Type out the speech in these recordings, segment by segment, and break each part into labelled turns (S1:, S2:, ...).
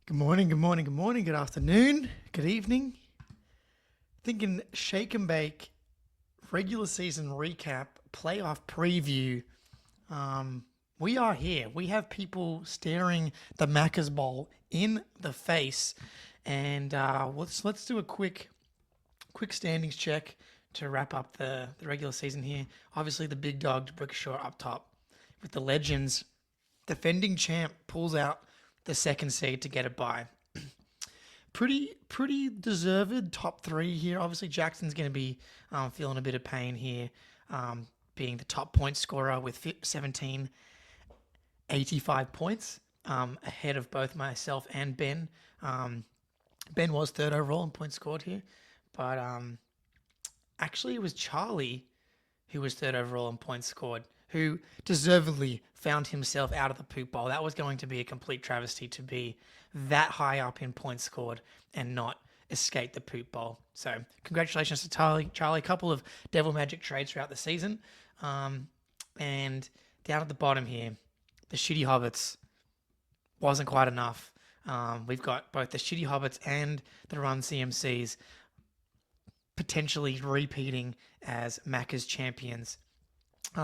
S1: Good morning, good morning, good morning, good afternoon, good evening. Thinking shake and bake, regular season recap, playoff preview. We are here. We have people staring the Macca's Bowl in the face, and let's do a quick standings check to wrap up the regular season here. Obviously, the big dog, Brickshore, up top with the legends. Defending champ pulls out the second seed to get a bye. Pretty deserved top three here. Obviously, Jackson's going to be feeling a bit of pain here, being the top point scorer with 1785 points, ahead of both myself and Ben. Ben was third overall in points scored here, but actually it was Charlie who was third overall in points scored, who deservedly found himself out of the poop bowl. That was going to be a complete travesty to be that high up in points scored and not escape the poop bowl. So congratulations to Charlie. A couple of devil magic trades throughout the season. And down at the bottom here, the shitty hobbits wasn't quite enough. We've got both the shitty hobbits and the run CMCs potentially repeating as Macca's champions.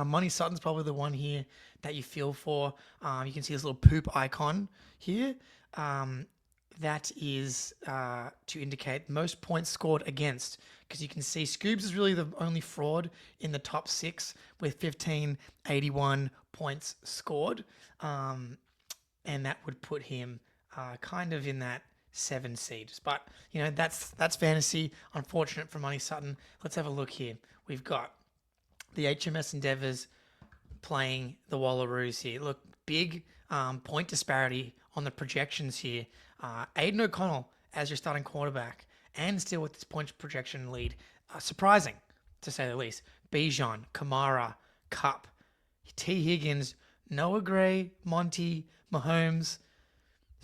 S1: Money Sutton's probably the one here that you feel for. You can see this little poop icon here. That is to indicate most points scored against, because you can see Scoobs is really the only fraud in the top six with 1581 points scored. And that would put him kind of in that 7 seed. But, that's fantasy. Unfortunate for Money Sutton. Let's have a look here. We've got the HMS Endeavours playing the Wallaroos here. Look, big point disparity on the projections here. Aidan O'Connell as your starting quarterback, and still with this point projection lead. Surprising, to say the least. Bijan, Kamara, Cup, T. Higgins, Noah Gray, Monty, Mahomes,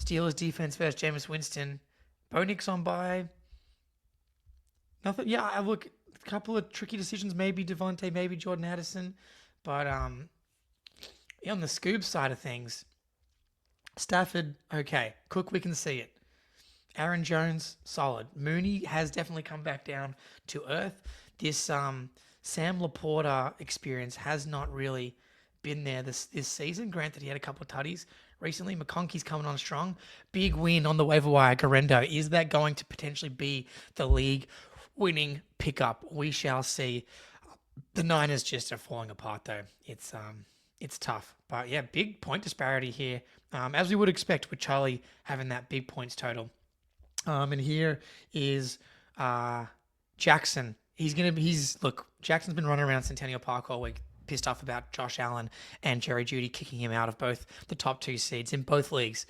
S1: Steelers defense versus Jameis Winston, Bo Nix on bye. Nothing. Yeah, I look. A couple of tricky decisions, maybe Devontae, maybe Jordan Addison. But on the Scoob side of things, Stafford, okay. Cook, we can see it. Aaron Jones, solid. Mooney has definitely come back down to earth. This Sam Laporta experience has not really been there this season. Granted, he had a couple of tutties recently. McConkey's coming on strong. Big win on the waiver wire. Garendo. Is that going to potentially be the league winning pickup? We shall see. The Niners just are falling apart though. It's tough. But yeah, big point disparity here, as we would expect with Charlie having that big points total. And here is Jackson. Look, Jackson's been running around Centennial Park all week, pissed off about Josh Allen and Jerry Jeudy kicking him out of both the top 2 seeds in both leagues,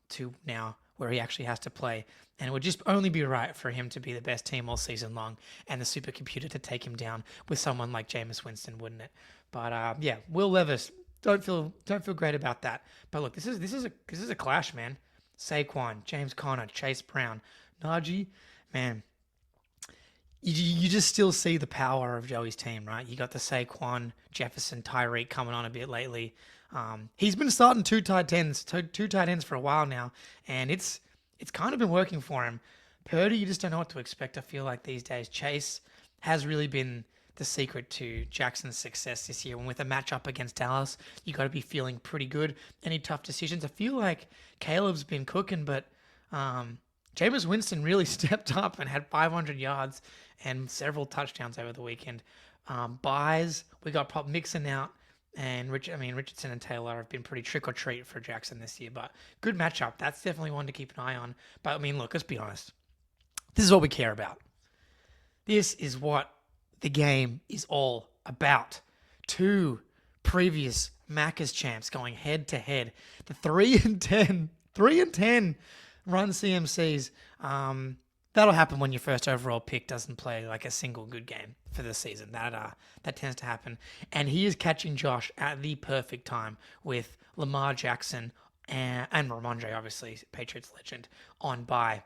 S1: to now where he actually has to play. And it would just only be right for him to be the best team all season long and the supercomputer to take him down with someone like Jameis Winston, wouldn't it? But yeah, Will Levis, don't feel great about that. But look, this is a clash, man. Saquon, James Conner, Chase Brown, Najee, man. You just still see the power of Joey's team, right? You got the Saquon, Jefferson, Tyreek coming on a bit lately. He's been starting two tight ends for a while now, and it's kind of been working for him. Purdy, you just don't know what to expect, I feel like, these days. Chase has really been the secret to Jackson's success this year. And with a matchup against Dallas, you got to be feeling pretty good. Any tough decisions? I feel like Caleb's been cooking, but Jameis Winston really stepped up and had 500 yards and several touchdowns over the weekend. Buys, we got Mixon out, and Richardson and Taylor have been pretty trick or treat for Jackson this year. But good matchup. That's definitely one to keep an eye on. But look, let's be honest. This is what we care about. This is what the game is all about. 2 previous Macca's champs going head to head. The 3-10 run CMCs. That'll happen when your first overall pick doesn't play like a single good game for the season. That tends to happen. And he is catching Josh at the perfect time with Lamar Jackson and Ramondre, obviously, Patriots legend, on bye.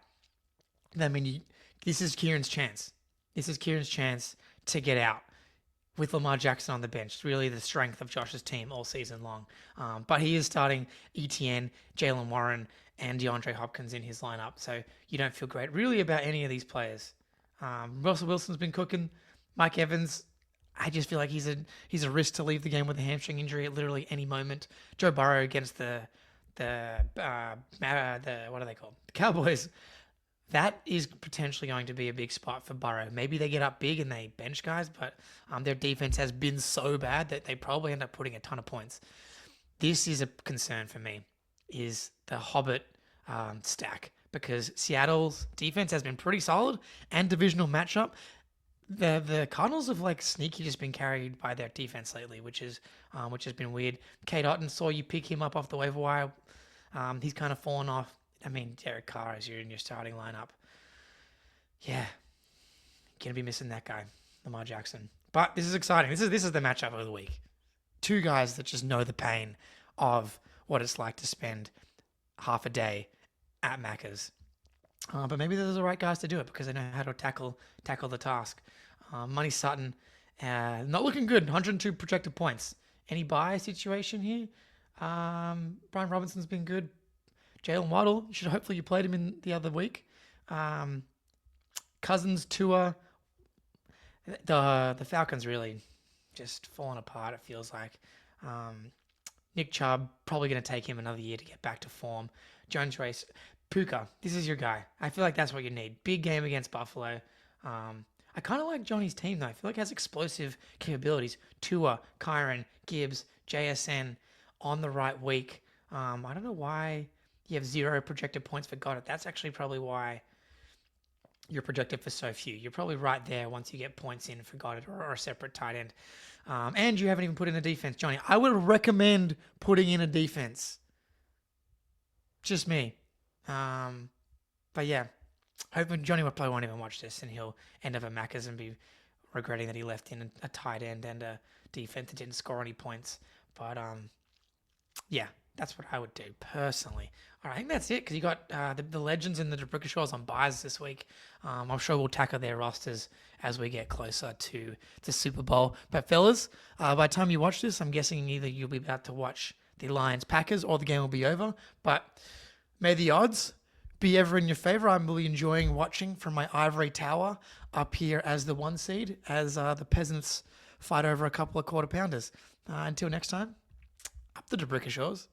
S1: This is Kieran's chance. This is Kieran's chance to get out. with Lamar Jackson on the bench. It's really the strength of Josh's team all season long. But he is starting ETN, Jalen Warren, and DeAndre Hopkins in his lineup. So you don't feel great really about any of these players. Russell Wilson's been cooking. Mike Evans, I just feel like he's a risk to leave the game with a hamstring injury at literally any moment. Joe Burrow against the what are they called? The Cowboys. That is potentially going to be a big spot for Burrow. Maybe they get up big and they bench guys, but their defense has been so bad that they probably end up putting a ton of points. This is a concern for me, is the Hobbit stack, because Seattle's defense has been pretty solid and divisional matchup. The Cardinals have like sneaky just been carried by their defense lately, which has been weird. Kate Otten, saw you pick him up off the waiver wire. He's kind of fallen off. I mean, Derek Carr is in your starting lineup. Yeah, gonna be missing that guy, Lamar Jackson. But this is exciting. This is the matchup of the week. Two guys that just know the pain of what it's like to spend half a day at Macca's. But maybe they're the right guys to do it because they know how to tackle the task. Money Sutton, not looking good. 102 projected points. Any buy situation here? Brian Robinson's been good. Jalen Waddle, hopefully you played him in the other week. Cousins, Tua. The Falcons really just falling apart, it feels like. Nick Chubb, probably going to take him another year to get back to form. Jones Race. Puka, this is your guy. I feel like that's what you need. Big game against Buffalo. I kind of like Johnny's team, though. I feel like it has explosive capabilities. Tua, Kyron, Gibbs, JSN on the right week. I don't know why you have 0 projected points for Goddard. That's actually probably why you're projected for so few. You're probably right there once you get points in for Goddard or a separate tight end. And you haven't even put in a defense. Johnny, I would recommend putting in a defense. Just me. But yeah, hoping Johnny probably won't even watch this and he'll end up at Macca's and be regretting that he left in a tight end and a defense that didn't score any points. But yeah, that's what I would do personally. All right, I think that's it because you got the legends and the Debrickashaws on buys this week. I'm sure we'll tackle their rosters as we get closer to the Super Bowl. But fellas, by the time you watch this, I'm guessing either you'll be about to watch the Lions Packers or the game will be over. But may the odds be ever in your favor. I'm really enjoying watching from my ivory tower up here as the 1 seed, as the peasants fight over a couple of quarter pounders. Until next time, up the Debrickashaws.